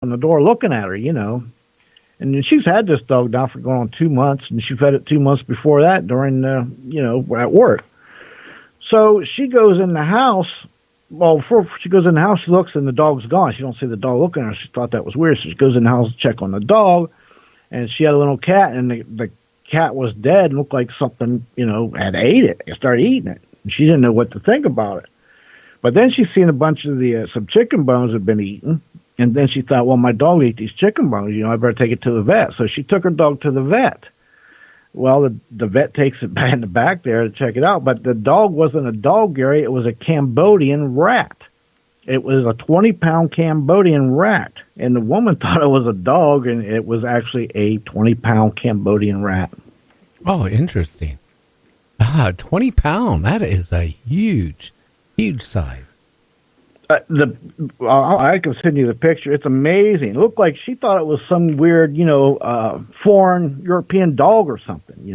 on the door looking at her, And then she's had this dog now for going on 2 months, and she fed it 2 months before that during, at work. So she goes in the house. Well, before she goes in the house, she looks and the dog's gone. She don't see the dog looking at her. She thought that was weird. So she goes in the house to check on the dog, and she had a little cat, and the cat was dead and looked like something, had ate it. It started eating it. And she didn't know what to think about it. But then she seen a bunch of some chicken bones had been eaten. And then she thought, well, my dog ate these chicken bones. I better take it to the vet. So she took her dog to the vet. Well, the vet takes it back in the back there to check it out. But the dog wasn't a dog, Gary. It was a Cambodian rat. It was a 20-pound Cambodian rat. And the woman thought it was a dog, and it was actually a 20-pound Cambodian rat. Oh, interesting. 20 pound. That is a huge, huge size. I can send you the picture. It's amazing. It looked like she thought it was some weird, foreign European dog or something,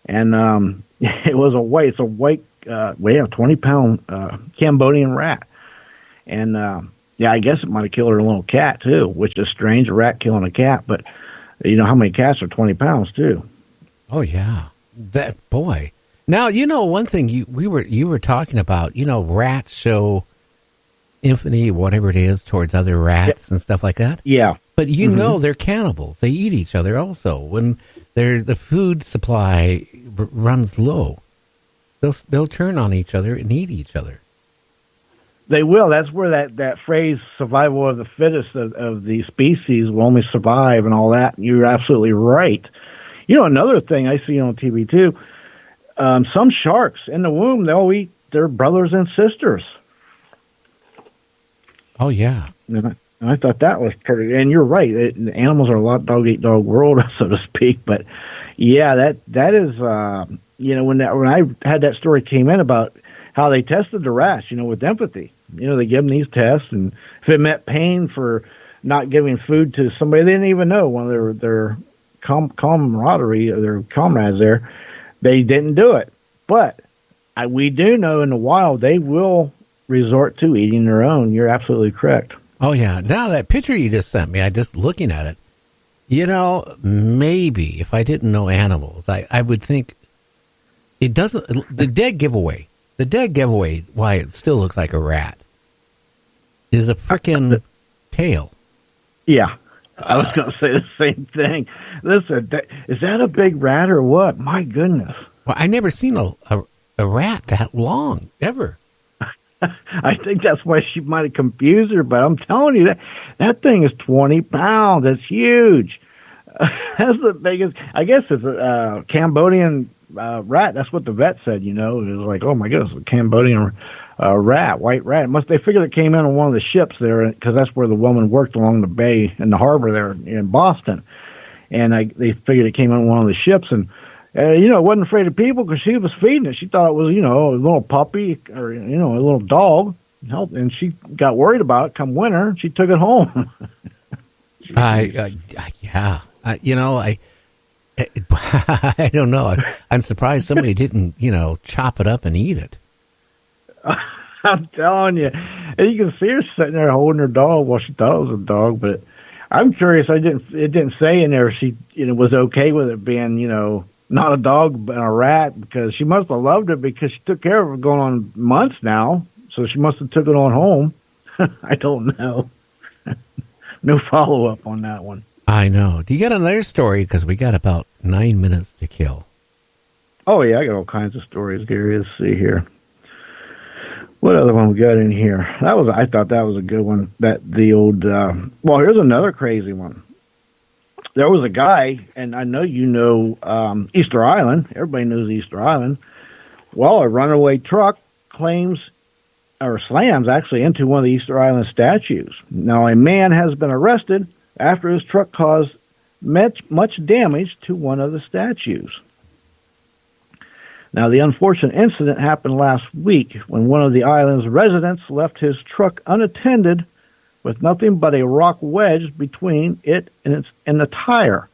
And it's a white, 20-pound Cambodian rat. And I guess it might have killed her little cat too, which is strange. A rat killing a cat, but how many cats are 20 pounds too? Oh yeah, that boy. Now one thing you were talking about. Rats show infamy, whatever it is, towards other rats and stuff like that. Yeah. But they're cannibals. They eat each other also. When the food supply runs low, they'll turn on each other and eat each other. They will. That's where that phrase "survival of the fittest" of the species will only survive and all that. You're absolutely right. Another thing I see on TV too, some sharks in the womb, they'll eat their brothers and sisters. Oh, yeah. And I thought that was pretty, and you're right. Animals are a lot dog-eat-dog world, so to speak. But, yeah, that is, when I had that story came in about how they tested the rats, with empathy. They give them these tests, and if it meant pain for not giving food to somebody they didn't even know, one of their camaraderie, or their comrades there, they didn't do it. But we do know in the wild they will resort to eating their own. You're absolutely correct. Oh, yeah. Now, that picture you just sent me, I just looking at it, maybe if I didn't know animals, I would think it doesn't, the dead giveaway, why it still looks like a rat, is a freaking tail. Yeah. I was going to say the same thing. Listen, is that a big rat or what? My goodness. Well, I never seen a rat that long, ever. I think that's why she might have confused her, but I'm telling you that thing is 20 pounds. That's huge. That's the biggest. I guess it's a Cambodian rat. That's what the vet said. It was like, oh my goodness, a Cambodian rat, white rat. They figured it came in on one of the ships there, because that's where the woman worked along the bay in the harbor there in Boston, and they figured it came in on one of the ships, and wasn't afraid of people because she was feeding it. She thought it was, a little puppy or, a little dog. And she got worried about it come winter. She took it home. Yeah. I don't know. I'm surprised somebody didn't, chop it up and eat it. I'm telling you. And you can see her sitting there holding her dog. Well, she thought it was a dog, but I'm curious. It didn't say in there she, was okay with it being, not a dog, but a rat, because she must have loved it because she took care of it going on months now. So she must have took it on home. I don't know. No follow-up on that one. I know. Do you got another story? Because we got about 9 minutes to kill. Oh, yeah, I got all kinds of stories, Gary. Let's see here. What other one we got in here? I thought that was a good one. Well, here's another crazy one. There was a guy, and I know Easter Island. Everybody knows Easter Island. Well, a runaway truck slams actually into one of the Easter Island statues. Now, a man has been arrested after his truck caused much damage to one of the statues. Now, the unfortunate incident happened last week when one of the island's residents left his truck unattended with nothing but a rock wedge between it and the tire,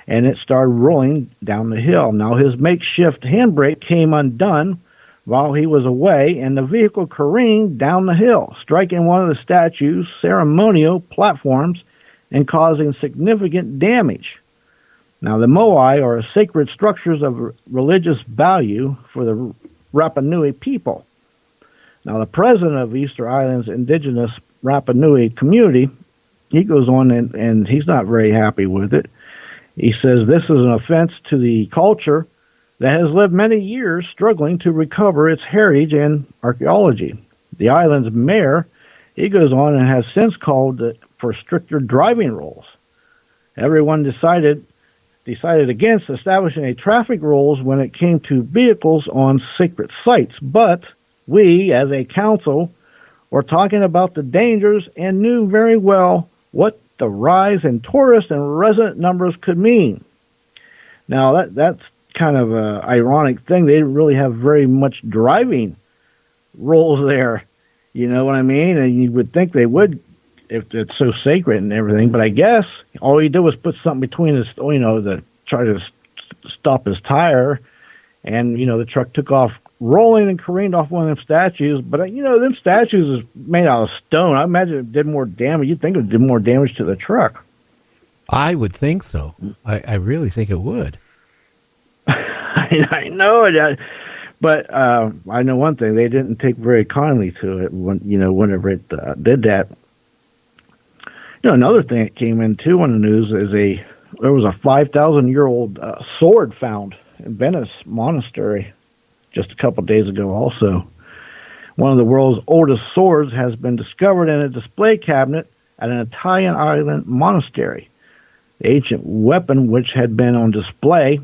and it started rolling down the hill. Now, his makeshift handbrake came undone while he was away, and the vehicle careened down the hill, striking one of the statue's ceremonial platforms and causing significant damage. Now, the moai are sacred structures of religious value for the Rapa Nui people. Now, the president of Easter Island's indigenous Rapa Nui community, he goes on and he's not very happy with it. He says this is an offense to the culture that has lived many years struggling to recover its heritage and archaeology. The island's mayor, he goes on and has since called for stricter driving rules. Everyone decided against establishing a traffic rules when it came to vehicles on sacred sites, but we, as a council, were talking about the dangers and knew very well what the rise in tourist and resident numbers could mean. Now, that's kind of an ironic thing. They didn't really have very much driving rules there. You know what I mean? And you would think they would if it's so sacred and everything. But I guess all he did was put something between his, to try to stop his tire. And, the truck took off rolling and careened off one of them statues. But, them statues is made out of stone. I imagine it did more damage. You'd think it did more damage to the truck. I would think so. I really think it would. I know it, but I know one thing: they didn't take very kindly to it whenever it did that. Another thing that came in too on the news is there was a 5,000-year-old sword found in Venice Monastery just a couple of days ago. Also, one of the world's oldest swords has been discovered in a display cabinet at an Italian island monastery. The ancient weapon, which had been on display,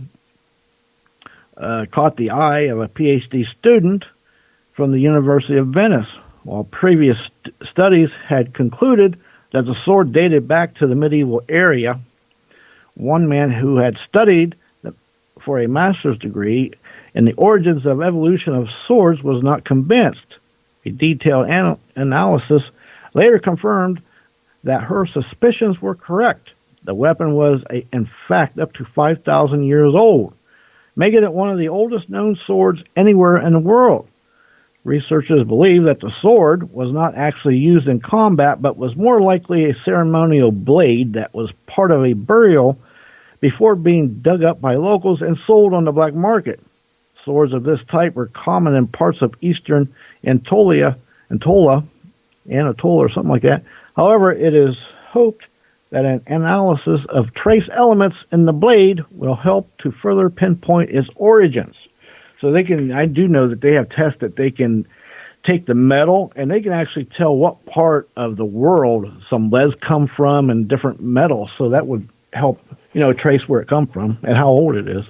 caught the eye of a PhD student from the University of Venice. While previous studies had concluded that the sword dated back to the medieval era, one man who had studied for a master's degree in the origins of evolution of swords was not convinced. A detailed analysis later confirmed that her suspicions were correct. The weapon was, in fact, up to 5,000 years old, making it one of the oldest known swords anywhere in the world. Researchers believe that the sword was not actually used in combat, but was more likely a ceremonial blade that was part of a burial before being dug up by locals and sold on the black market. Swords of this type were common in parts of eastern Anatolia or something like that. However, it is hoped that an analysis of trace elements in the blade will help to further pinpoint its origins. So I do know that they have tests that they can take the metal and they can actually tell what part of the world some leads come from and different metals. So that would help, trace where it come from and how old it is.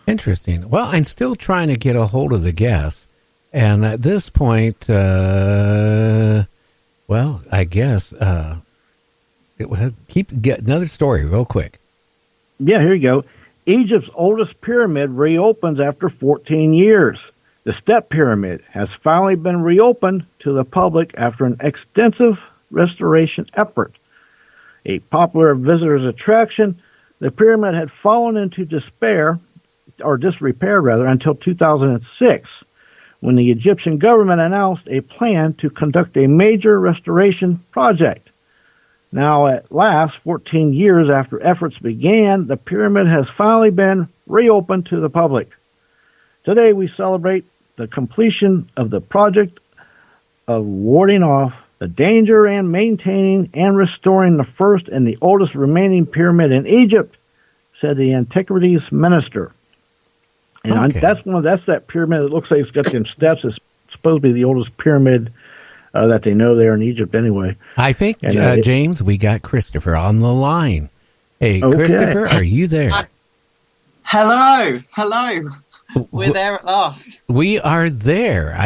Interesting. Well, I'm still trying to get a hold of the guests. And at this point, I guess, get another story real quick. Yeah, here you go. Egypt's oldest pyramid reopens after 14 years. The Step Pyramid has finally been reopened to the public after an extensive restoration effort. A popular visitor's attraction, the pyramid had fallen into disrepair until 2006, when the Egyptian government announced a plan to conduct a major restoration project. Now, at last, 14 years after efforts began, the pyramid has finally been reopened to the public. Today, we celebrate the completion of the project of warding off the danger and maintaining and restoring the first and the oldest remaining pyramid in Egypt, said the Antiquities Minister. And okay. That's that pyramid that looks like it's got them steps. It's supposed to be the oldest pyramid that they know there in Egypt anyway. I think, James, we got Christopher on the line. Hey, okay. Christopher, are you there? Hello. We're there at last. We are there.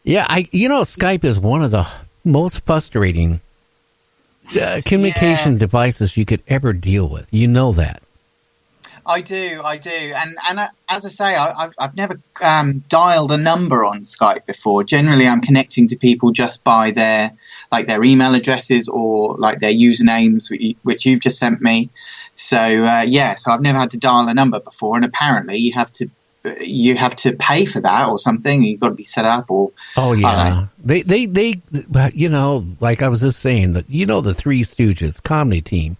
Skype is one of the most frustrating communication devices you could ever deal with. You know that. I do, and as I say, I've never dialed a number on Skype before. Generally, I'm connecting to people just by their email addresses or like their usernames, which you've just sent me. So so I've never had to dial a number before, and apparently you have to you have to pay for that or something. You've got to be set up or. Oh yeah, they, but you know, like I was just saying that, you know, the Three Stooges comedy team.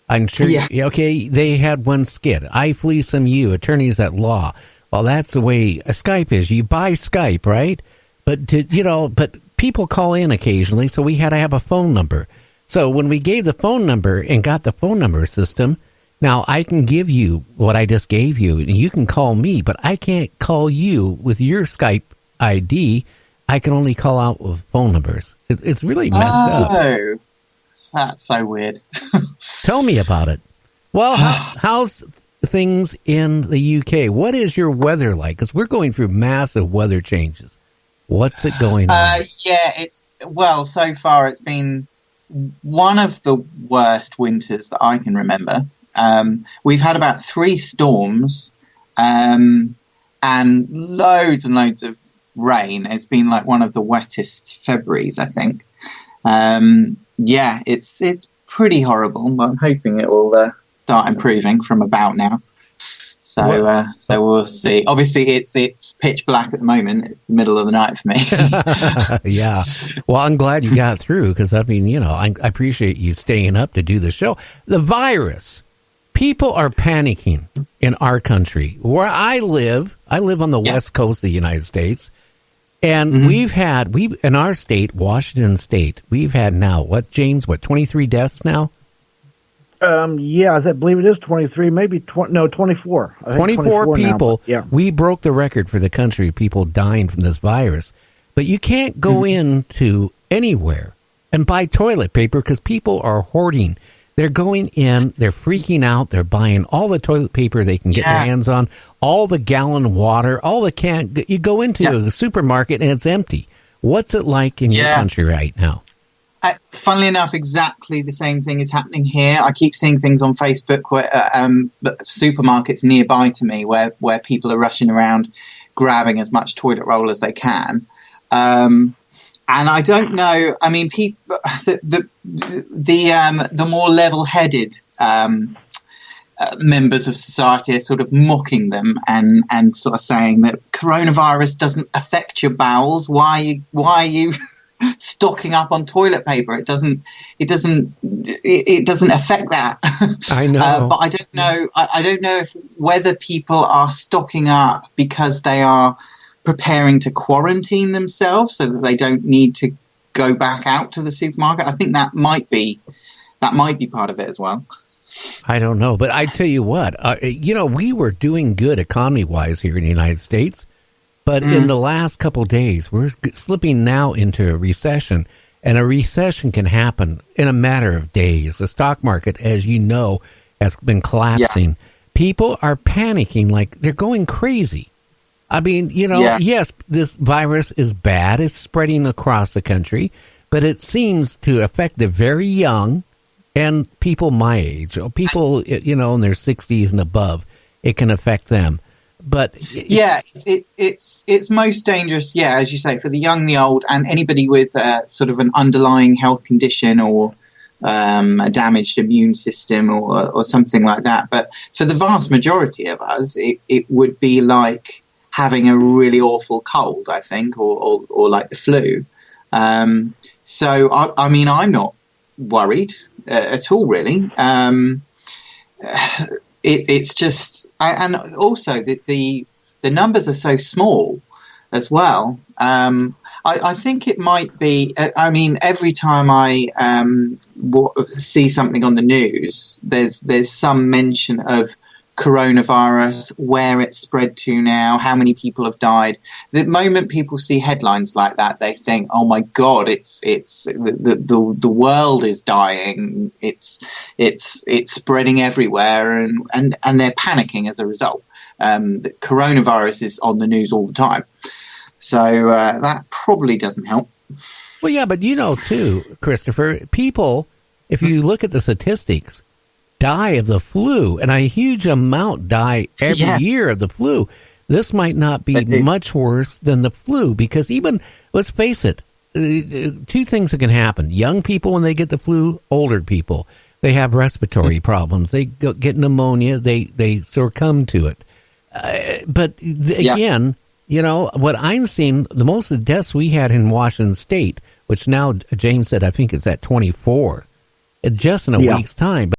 I'm sure. Yeah. Okay, they had one skit. I flee some you attorneys at law. Well, that's the way Skype is. You buy Skype, right? But but people call in occasionally, so we had to have a phone number. So when we gave the phone number and got the phone number system, now I can give you what I just gave you, and you can call me, but I can't call you with your Skype ID. I can only call out with phone numbers. It's really messed up. Oh, that's so weird. Tell me about it. Well, how's things in the UK? What is your weather like? Because we're going through massive weather changes. What's it going on? So far it's been one of the worst winters that I can remember. We've had about 3 storms and loads and loads of rain. It's been like one of the wettest Februaries, I think. It's pretty horrible, but I'm hoping it will start improving from about now. So we'll see. Obviously, it's pitch black at the moment. It's the middle of the night for me. Yeah. Well, I'm glad you got through because, I mean, you know, I appreciate you staying up to do the show. The virus. People are panicking in our country. Where I live on the west coast of the United States. And we've in our state, Washington State, we've had now, James, 23 deaths now? I believe it is 23, maybe 24. I think 24 people. Now, yeah. We broke the record for the country of people dying from this virus. But you can't go into anywhere and buy toilet paper because people are hoarding. They're going in, they're freaking out, they're buying all the toilet paper they can get their hands on, all the gallon water, all the can. You go into the supermarket and it's empty. What's it like in your country right now? Funnily enough, exactly the same thing is happening here. I keep seeing things on Facebook where supermarkets nearby to me where people are rushing around grabbing as much toilet roll as they can. And I don't know. I mean, people, the more level-headed members of society are sort of mocking them and sort of saying that coronavirus doesn't affect your bowels. Why are you stocking up on toilet paper? It doesn't affect that. I know, but I don't know. I don't know if whether people are stocking up because they are preparing to quarantine themselves so that they don't need to go back out to the supermarket. I think that might be part of it as well. I don't know, but I tell you what, we were doing good economy-wise here in the United States, but in the last couple of days, we're slipping now into a recession, and a recession can happen in a matter of days. The stock market, as you know, has been collapsing. Yeah. People are panicking like they're going crazy. I mean, yes, this virus is bad. It's spreading across the country, but it seems to affect the very young and people my age, people, in their 60s and above. It can affect them. But it's most dangerous, as you say, for the young, the old, and anybody with sort of an underlying health condition or a damaged immune system or something like that. But for the vast majority of us, it would be like having a really awful cold, I think, or like the flu. So, I mean, I'm not worried at all, really. It's just, and also the numbers are so small as well. I think it might be, I mean, every time I see something on the news, there's some mention of coronavirus, where it's spread to now, how many people have died. The moment people see headlines like that, they think, "Oh my God, it's the world is dying. It's spreading everywhere," and they're panicking as a result. The coronavirus is on the news all the time, so that probably doesn't help. Well, yeah, but too, Christopher, people, if you look at the statistics, die of the flu, and a huge amount die every year of the flu. This might not be much worse than the flu, because even, let's face it, 2 things that can happen. Young people, when they get the flu, older people, they have respiratory problems. They get pneumonia, they succumb to it. But again, you know, what I'm seeing, the most of the deaths we had in Washington State, which now James said, I think it's at 24, just in a week's time.